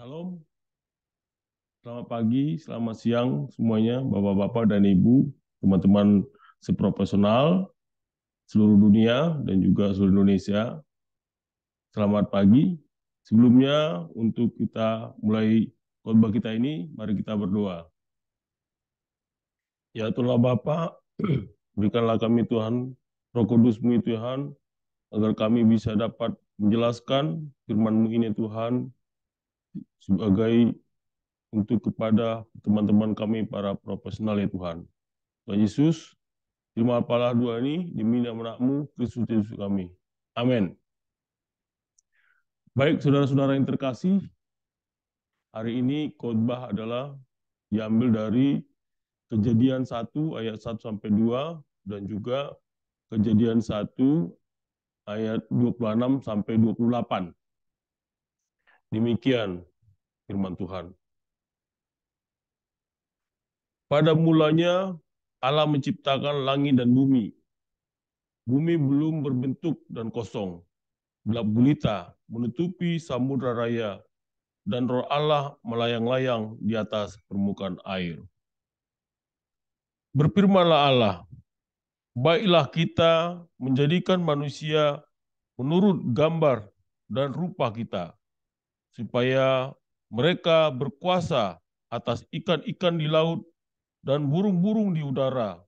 Salam, selamat pagi, selamat siang semuanya, Bapak-Bapak dan Ibu, teman-teman seprofesional seluruh dunia dan juga seluruh Indonesia. Selamat pagi. Sebelumnya, untuk kita mulai khotbah kita ini, mari kita berdoa. Ya Tuhan Bapa, berikanlah kami Tuhan, Roh Kudus-Mu Tuhan, agar kami bisa dapat menjelaskan firman-Mu ini Tuhan, sebagai untuk kepada teman-teman kami para profesional ya Tuhan. Tuhan Yesus, terima apalah doa ini demi nama-Mu Kristus Yesus kami. Amin. Baik, saudara-saudara yang terkasih, hari ini khotbah adalah diambil dari Kejadian 1 ayat 1 sampai 2 dan juga Kejadian 1 ayat 26 sampai 28. Demikian firman Tuhan. Pada mulanya Allah menciptakan langit dan bumi. Bumi belum berbentuk dan kosong. Gelap gulita menutupi samudra raya, dan roh Allah melayang-layang di atas permukaan air. Berfirmanlah Allah, baiklah kita menjadikan manusia menurut gambar dan rupa kita, supaya mereka berkuasa atas ikan-ikan di laut dan burung-burung di udara,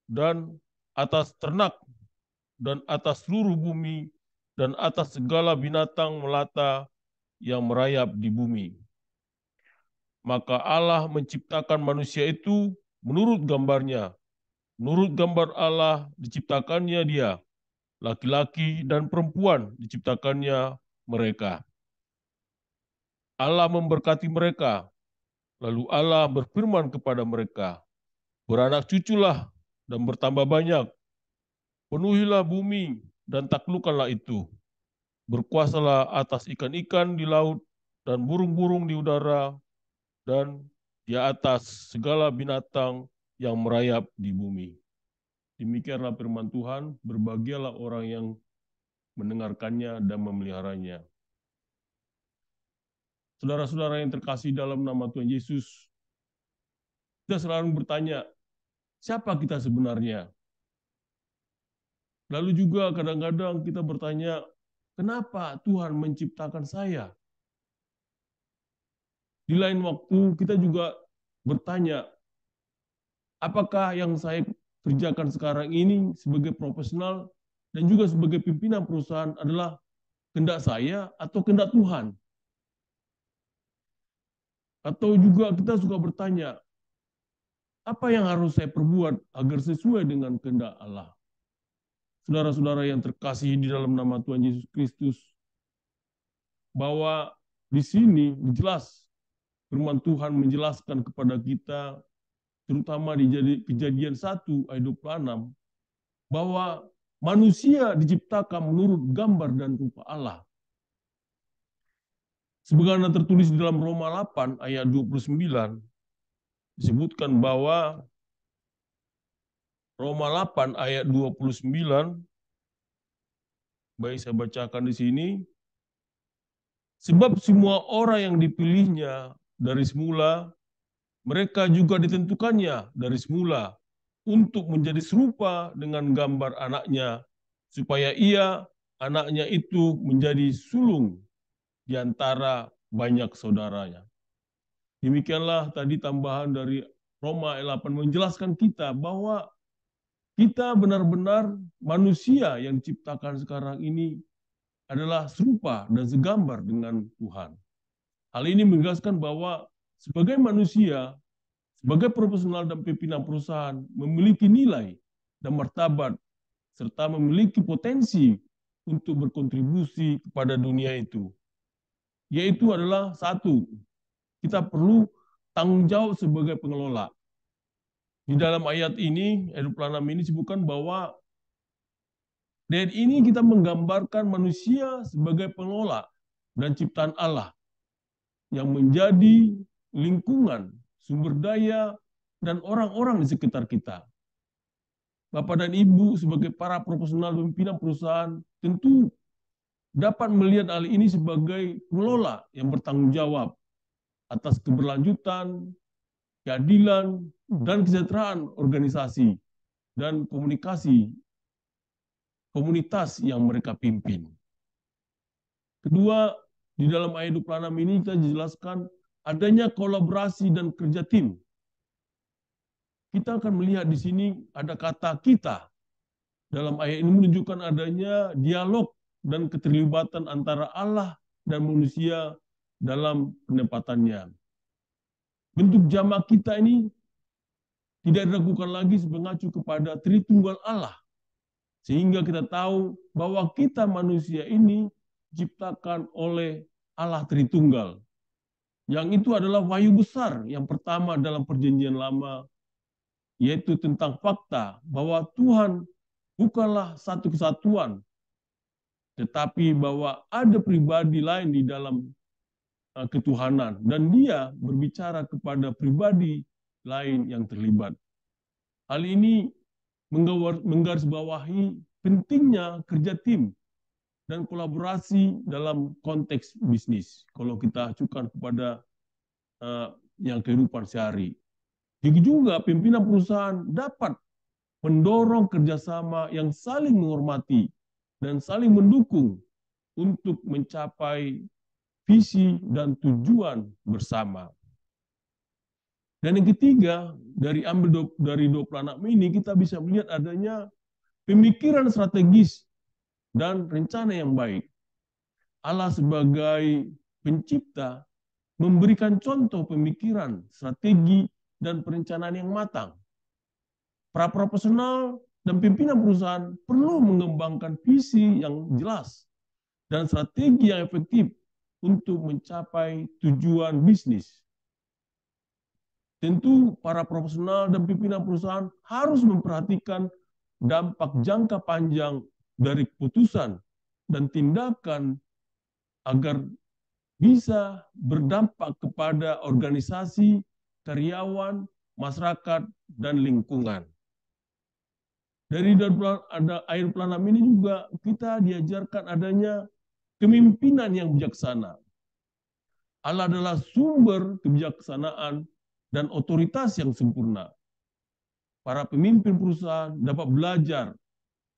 dan atas ternak, dan atas seluruh bumi, dan atas segala binatang melata yang merayap di bumi. Maka Allah menciptakan manusia itu menurut gambarnya. Menurut gambar Allah diciptakannya dia. Laki-laki dan perempuan diciptakannya mereka. Allah memberkati mereka. Lalu Allah berfirman kepada mereka, beranak cuculah dan bertambah banyak. Penuhilah bumi dan taklukkanlah itu. Berkuasalah atas ikan-ikan di laut dan burung-burung di udara dan di atas segala binatang yang merayap di bumi. Demikianlah firman Tuhan, berbahagialah orang yang mendengarkannya dan memeliharanya. Saudara-saudara yang terkasih dalam nama Tuhan Yesus, kita selalu bertanya, siapa kita sebenarnya? Lalu juga kadang-kadang kita bertanya, kenapa Tuhan menciptakan saya? Di lain waktu kita juga bertanya, apakah yang saya kerjakan sekarang ini sebagai profesional dan juga sebagai pimpinan perusahaan adalah kehendak saya atau kehendak Tuhan? Atau juga kita suka bertanya, apa yang harus saya perbuat agar sesuai dengan kehendak Allah? Saudara-saudara yang terkasih di dalam nama Tuhan Yesus Kristus, bahwa di sini jelas firman Tuhan menjelaskan kepada kita, terutama di Kejadian 1 ayat 26, bahwa manusia diciptakan menurut gambar dan rupa Allah. Sebagaimana tertulis di dalam Roma 8 ayat 29, disebutkan bahwa Roma 8 ayat 29, baik saya bacakan di sini, sebab semua orang yang dipilihnya dari semula, mereka juga ditentukannya dari semula untuk menjadi serupa dengan gambar anaknya, supaya ia, anaknya itu menjadi sulung di antara banyak saudaranya. Demikianlah tadi tambahan dari Roma 8 menjelaskan kita bahwa kita benar-benar manusia yang diciptakan sekarang ini adalah serupa dan segambar dengan Tuhan. Hal ini menegaskan bahwa sebagai manusia, sebagai profesional dan pimpinan perusahaan, memiliki nilai dan martabat, serta memiliki potensi untuk berkontribusi kepada dunia itu. Yaitu adalah satu, kita perlu tanggung jawab sebagai pengelola. Di dalam ayat ini, ayat 26 ini disebutkan bahwa ayat ini kita menggambarkan manusia sebagai pengelola dan ciptaan Allah yang menjadi lingkungan, sumber daya, dan orang-orang di sekitar kita. Bapak dan Ibu sebagai para profesional pimpinan perusahaan tentu dapat melihat hal ini sebagai pengelola yang bertanggung jawab atas keberlanjutan, keadilan, dan kesejahteraan organisasi dan komunikasi komunitas yang mereka pimpin. Kedua, di dalam ayat 26 ini kita dijelaskan adanya kolaborasi dan kerja tim. Kita akan melihat di sini ada kata kita. Dalam ayat ini menunjukkan adanya dialog dan keterlibatan antara Allah dan manusia dalam penempatannya. Bentuk jamak kita ini tidak diragukan lagi mengacu kepada Tritunggal Allah. Sehingga kita tahu bahwa kita manusia ini diciptakan oleh Allah Tritunggal. Yang itu adalah wahyu besar yang pertama dalam perjanjian lama, yaitu tentang fakta bahwa Tuhan bukanlah satu kesatuan, tetapi bahwa ada pribadi lain di dalam ketuhanan, dan dia berbicara kepada pribadi lain yang terlibat. Hal ini menggarisbawahi pentingnya kerja tim dan kolaborasi dalam konteks bisnis. Kalau kita acukan kepada yang kehidupan sehari. Begitu juga pimpinan perusahaan dapat mendorong kerjasama yang saling menghormati dan saling mendukung untuk mencapai visi dan tujuan bersama. Dan yang ketiga, dari 26 ini kita bisa melihat adanya pemikiran strategis dan rencana yang baik. Allah sebagai pencipta memberikan contoh pemikiran, strategi, dan perencanaan yang matang. Para profesional dan pimpinan perusahaan perlu mengembangkan visi yang jelas dan strategi yang efektif untuk mencapai tujuan bisnis. Tentu para profesional dan pimpinan perusahaan harus memperhatikan dampak jangka panjang dari keputusan dan tindakan agar bisa berdampak kepada organisasi, karyawan, masyarakat, dan lingkungan. Dari ayat pelanam ini juga kita diajarkan adanya kepemimpinan yang bijaksana. Allah adalah sumber kebijaksanaan dan otoritas yang sempurna. Para pemimpin perusahaan dapat belajar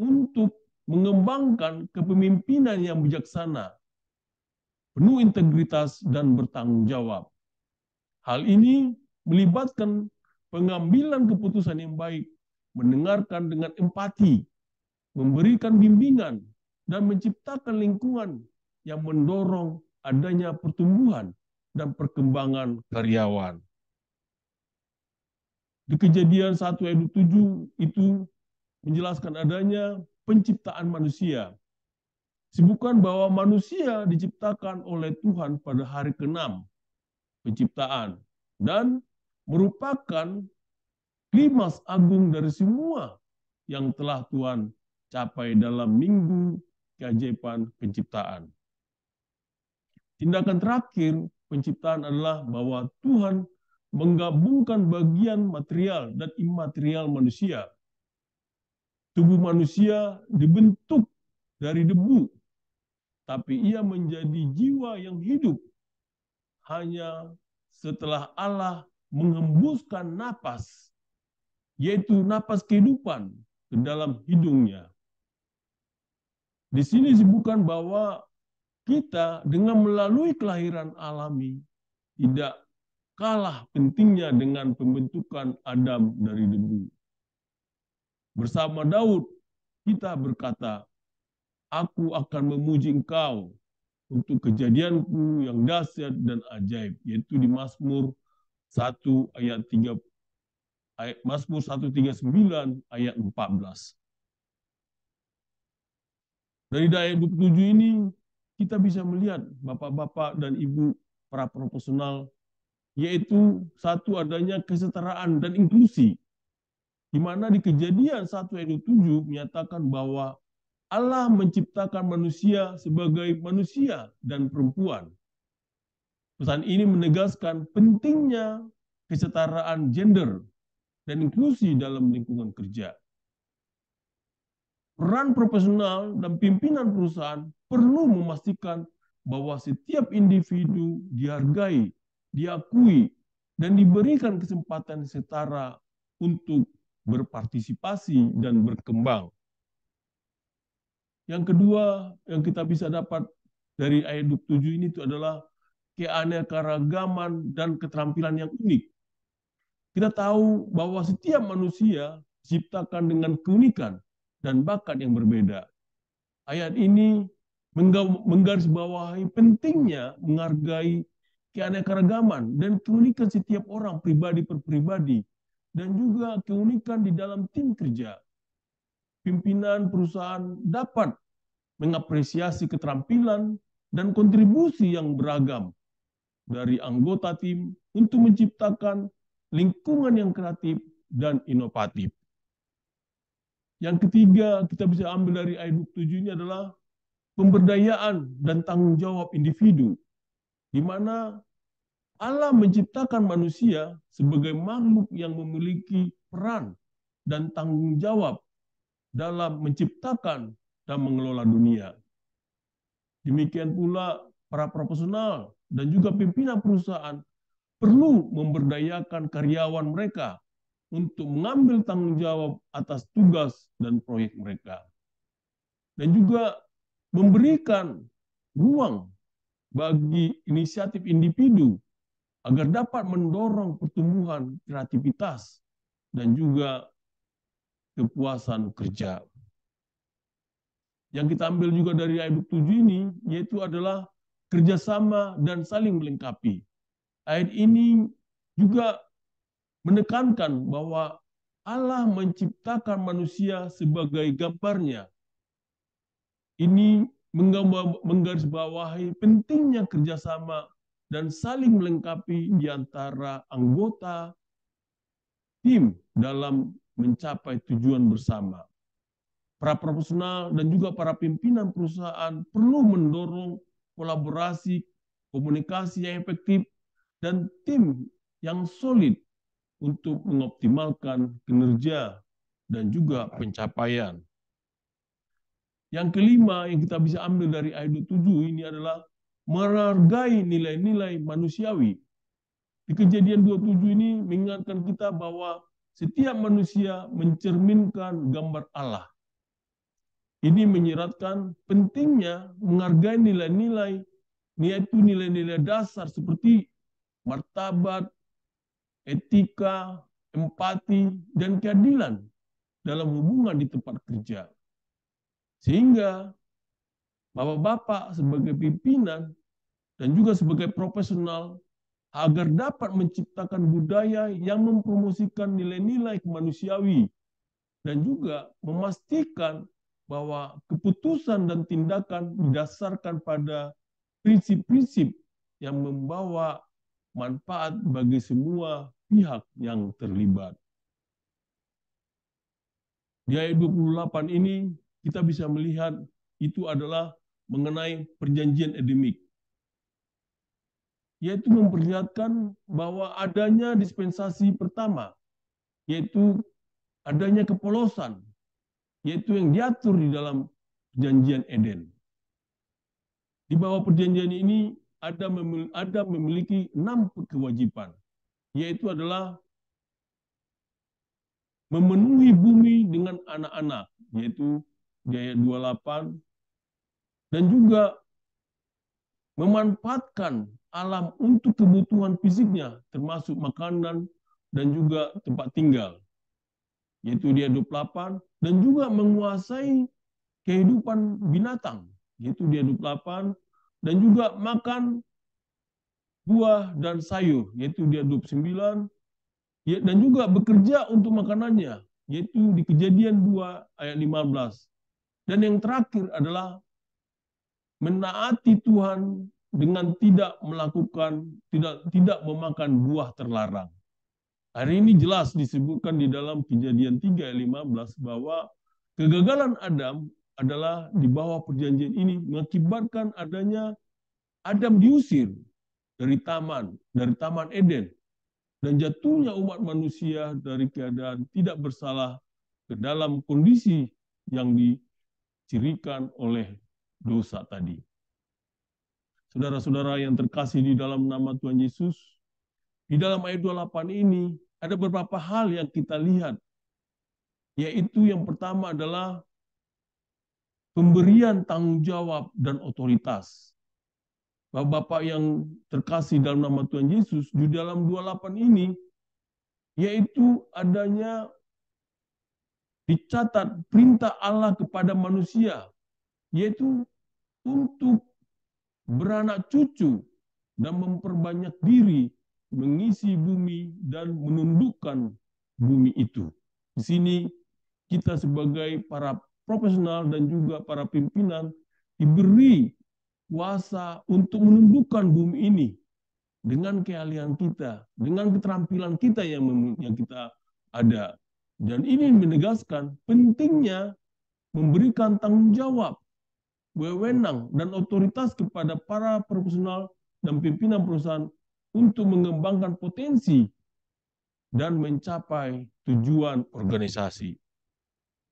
untuk mengembangkan kepemimpinan yang bijaksana, penuh integritas dan bertanggung jawab. Hal ini melibatkan pengambilan keputusan yang baik, mendengarkan dengan empati, memberikan bimbingan, dan menciptakan lingkungan yang mendorong adanya pertumbuhan dan perkembangan karyawan. Di Kejadian 1 ayat 7 itu menjelaskan adanya penciptaan manusia. Sebutkan bahwa manusia diciptakan oleh Tuhan pada hari ke-6 penciptaan dan merupakan klimaks agung dari semua yang telah Tuhan capai dalam minggu keajaiban penciptaan. Tindakan terakhir penciptaan adalah bahwa Tuhan menggabungkan bagian material dan imaterial manusia. Tubuh manusia dibentuk dari debu, tapi ia menjadi jiwa yang hidup hanya setelah Allah menghembuskan napas, yaitu napas kehidupan ke dalam hidungnya. Di sini disebutkan bahwa kita dengan melalui kelahiran alami tidak kalah pentingnya dengan pembentukan Adam dari debu. Bersama Daud, kita berkata, aku akan memuji engkau untuk kejadianku yang dahsyat dan ajaib, yaitu di Mazmur 1 ayat 3, Mazmur 139 ayat 14. Dari ayat 27 ini, kita bisa melihat bapak-bapak dan ibu para profesional, yaitu satu adanya kesetaraan dan inklusi, di mana di Kejadian 1 ayat 7 menyatakan bahwa Allah menciptakan manusia sebagai manusia dan perempuan. Pesan ini menegaskan pentingnya kesetaraan gender dan inklusi dalam lingkungan kerja. peran profesional dan pimpinan perusahaan perlu memastikan bahwa setiap individu dihargai, diakui, dan diberikan kesempatan setara untuk berpartisipasi dan berkembang. Yang kedua yang kita bisa dapat dari ayat 27 ini itu adalah keanekaragaman dan keterampilan yang unik. Kita tahu bahwa setiap manusia diciptakan dengan keunikan dan bakat yang berbeda. Ayat ini menggarisbawahi pentingnya menghargai keanekaragaman dan keunikan setiap orang pribadi per pribadi dan juga keunikan di dalam tim kerja. Pimpinan perusahaan dapat mengapresiasi keterampilan dan kontribusi yang beragam dari anggota tim untuk menciptakan lingkungan yang kreatif dan inovatif. Yang ketiga, kita bisa ambil dari ayat 27 ini adalah pemberdayaan dan tanggung jawab individu, di mana Allah menciptakan manusia sebagai makhluk yang memiliki peran dan tanggung jawab dalam menciptakan dan mengelola dunia. Demikian pula para profesional dan juga pimpinan perusahaan perlu memberdayakan karyawan mereka untuk mengambil tanggung jawab atas tugas dan proyek mereka. Dan juga memberikan ruang bagi inisiatif individu agar dapat mendorong pertumbuhan kreativitas dan juga kepuasan kerja. Yang kita ambil juga dari ayat 27 ini, yaitu adalah kerjasama dan saling melengkapi. Ayat ini juga menekankan bahwa Allah menciptakan manusia sebagai gambarnya. Ini menggarisbawahi pentingnya kerjasama dan saling melengkapi di antara anggota tim dalam mencapai tujuan bersama. Para profesional dan juga para pimpinan perusahaan perlu mendorong kolaborasi, komunikasi yang efektif, dan tim yang solid untuk mengoptimalkan kinerja dan juga pencapaian. Yang kelima yang kita bisa ambil dari ayat 27 ini adalah menghargai nilai-nilai manusiawi. Di Kejadian 27 ini mengingatkan kita bahwa setiap manusia mencerminkan gambar Allah. Ini menyiratkan pentingnya menghargai nilai-nilai, yaitu nilai-nilai dasar seperti martabat, etika, empati, dan keadilan dalam hubungan di tempat kerja. Sehingga bapak-bapak sebagai pimpinan dan juga sebagai profesional agar dapat menciptakan budaya yang mempromosikan nilai-nilai kemanusiawi dan juga memastikan bahwa keputusan dan tindakan didasarkan pada prinsip-prinsip yang membawa manfaat bagi semua pihak yang terlibat. Di ayat 28 ini kita bisa melihat itu adalah mengenai perjanjian edemik, yaitu memperlihatkan bahwa adanya dispensasi pertama, yaitu adanya kepolosan, yaitu yang diatur di dalam perjanjian Eden. Di bawah perjanjian ini ada memiliki 6 kewajiban, yaitu adalah memenuhi bumi dengan anak-anak, yaitu di ayat 28, dan juga memanfaatkan alam untuk kebutuhan fisiknya, termasuk makanan dan juga tempat tinggal, yaitu di ayat 28, dan juga menguasai kehidupan binatang, yaitu di ayat 28, dan juga makan buah dan sayur, yaitu di ayat 29, dan juga bekerja untuk makanannya, yaitu di Kejadian 2 ayat 15. Dan yang terakhir adalah menaati Tuhan dengan tidak memakan buah terlarang. Hari ini jelas disebutkan di dalam Kejadian 3 ayat 15 bahwa kegagalan Adam adalah di bawah perjanjian ini mengakibatkan adanya Adam diusir dari taman Eden, dan jatuhnya umat manusia dari keadaan tidak bersalah ke dalam kondisi yang dicirikan oleh dosa tadi. Saudara-saudara yang terkasih di dalam nama Tuhan Yesus, di dalam ayat 28 ini ada beberapa hal yang kita lihat, yaitu yang pertama adalah pemberian tanggung jawab dan otoritas. Bapak-bapak yang terkasih dalam nama Tuhan Yesus, di dalam 28 ini, yaitu adanya dicatat perintah Allah kepada manusia, yaitu untuk beranak cucu dan memperbanyak diri, mengisi bumi dan menundukkan bumi itu. Di sini kita sebagai para profesional dan juga para pimpinan diberi kuasa untuk menundukkan bumi ini dengan keahlian kita, dengan keterampilan kita yang kita ada. Dan ini menegaskan pentingnya memberikan tanggung jawab, wewenang, dan otoritas kepada para profesional dan pimpinan perusahaan untuk mengembangkan potensi dan mencapai tujuan organisasi.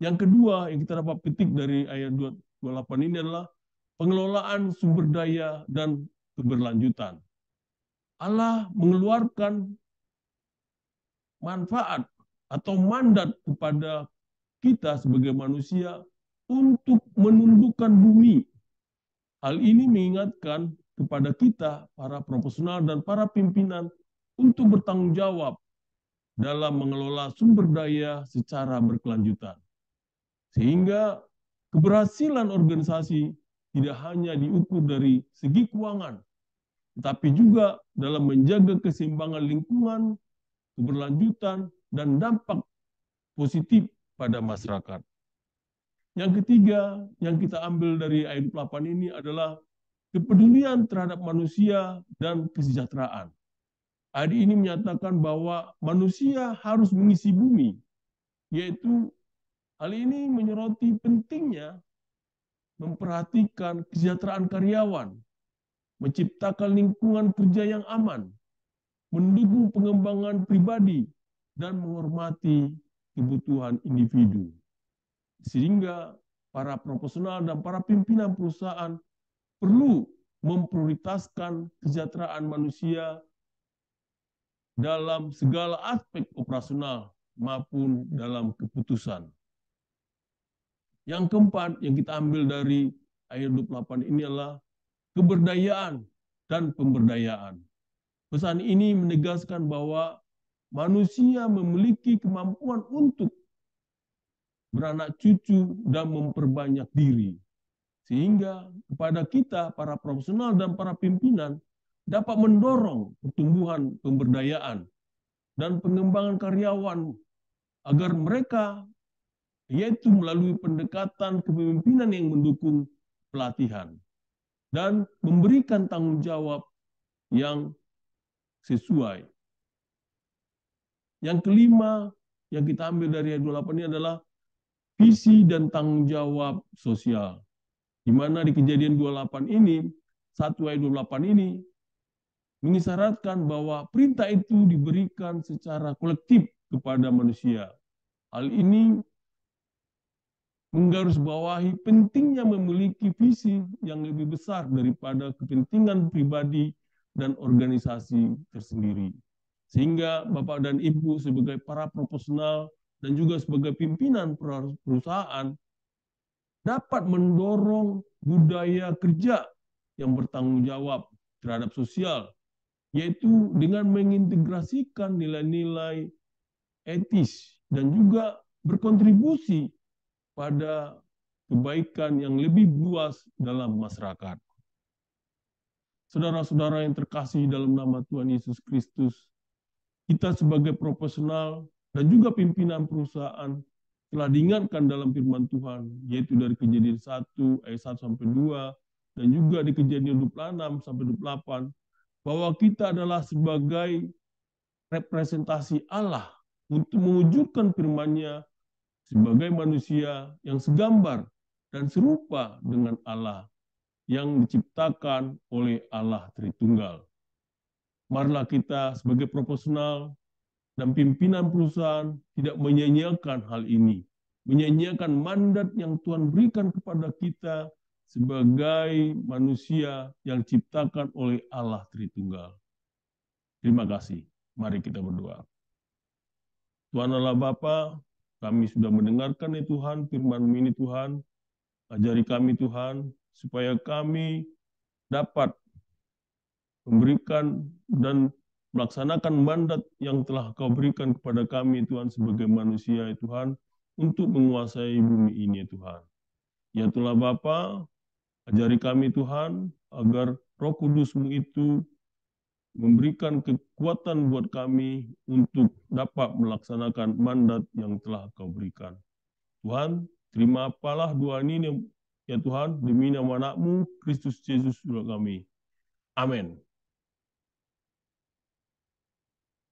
Yang kedua yang kita dapat petik dari ayat 28 ini adalah pengelolaan sumber daya dan keberlanjutan. Allah mengeluarkan manfaat atau mandat kepada kita sebagai manusia untuk menundukkan bumi. Hal ini mengingatkan kepada kita, para profesional dan para pimpinan, untuk bertanggung jawab dalam mengelola sumber daya secara berkelanjutan. Sehingga keberhasilan organisasi tidak hanya diukur dari segi keuangan, tetapi juga dalam menjaga keseimbangan lingkungan, keberlanjutan, dan dampak positif pada masyarakat. Yang ketiga, yang kita ambil dari ayat 8 ini adalah kepedulian terhadap manusia dan kesejahteraan. Ayat ini menyatakan bahwa manusia harus mengisi bumi, yaitu hal ini menyoroti pentingnya memperhatikan kesejahteraan karyawan, menciptakan lingkungan kerja yang aman, mendukung pengembangan pribadi, dan menghormati kebutuhan individu. Sehingga para profesional dan para pimpinan perusahaan perlu memprioritaskan kesejahteraan manusia dalam segala aspek operasional maupun dalam keputusan. Yang keempat yang kita ambil dari ayat 28 ini adalah keberdayaan dan pemberdayaan. Pesan ini menegaskan bahwa manusia memiliki kemampuan untuk beranak cucu dan memperbanyak diri. Sehingga kepada kita, para profesional dan para pimpinan, dapat mendorong pertumbuhan pemberdayaan dan pengembangan karyawan agar mereka, yaitu melalui pendekatan kepemimpinan yang mendukung pelatihan dan memberikan tanggung jawab yang sesuai. Yang kelima yang kita ambil dari ayat 28 ini adalah visi dan tanggung jawab sosial. Di mana di Kejadian 28 ini, 1 ayat 28 ini, mengisyaratkan bahwa perintah itu diberikan secara kolektif kepada manusia. Hal ini menggarisbawahi pentingnya memiliki visi yang lebih besar daripada kepentingan pribadi dan organisasi tersendiri. Sehingga Bapak dan Ibu sebagai para profesional dan juga sebagai pimpinan perusahaan dapat mendorong budaya kerja yang bertanggung jawab terhadap sosial, yaitu dengan mengintegrasikan nilai-nilai etis dan juga berkontribusi pada kebaikan yang lebih luas dalam masyarakat. Saudara-saudara yang terkasih dalam nama Tuhan Yesus Kristus, kita sebagai profesional dan juga pimpinan perusahaan telah diingatkan dalam firman Tuhan, yaitu dari Kejadian 1 ayat 1 sampai 2 dan juga di Kejadian 26 sampai 28, bahwa kita adalah sebagai representasi Allah untuk mewujudkan firman-Nya sebagai manusia yang segambar dan serupa dengan Allah yang diciptakan oleh Allah Tritunggal. Marilah kita sebagai profesional dan pimpinan perusahaan tidak menyanyiakan hal ini, menyanyiakan mandat yang Tuhan berikan kepada kita sebagai manusia yang diciptakan oleh Allah Tritunggal. Terima kasih. Mari kita berdoa. Tuhan Allah Bapa, kami sudah mendengarkan ya Tuhan, firman-Mu ini Tuhan. Ajari kami Tuhan, supaya kami dapat memberikan dan melaksanakan mandat yang telah Kau berikan kepada kami Tuhan sebagai manusia ya Tuhan, untuk menguasai bumi ini ya Tuhan. Ya Tuhan Bapa, ajari kami Tuhan, agar Roh Kudus-Mu itu memberikan kekuatan buat kami untuk dapat melaksanakan mandat yang telah Kau berikan. Tuhan, terima apalah doa ini ya Tuhan, demi nama anak-Mu, Kristus Yesus Tuhan kami. Amin.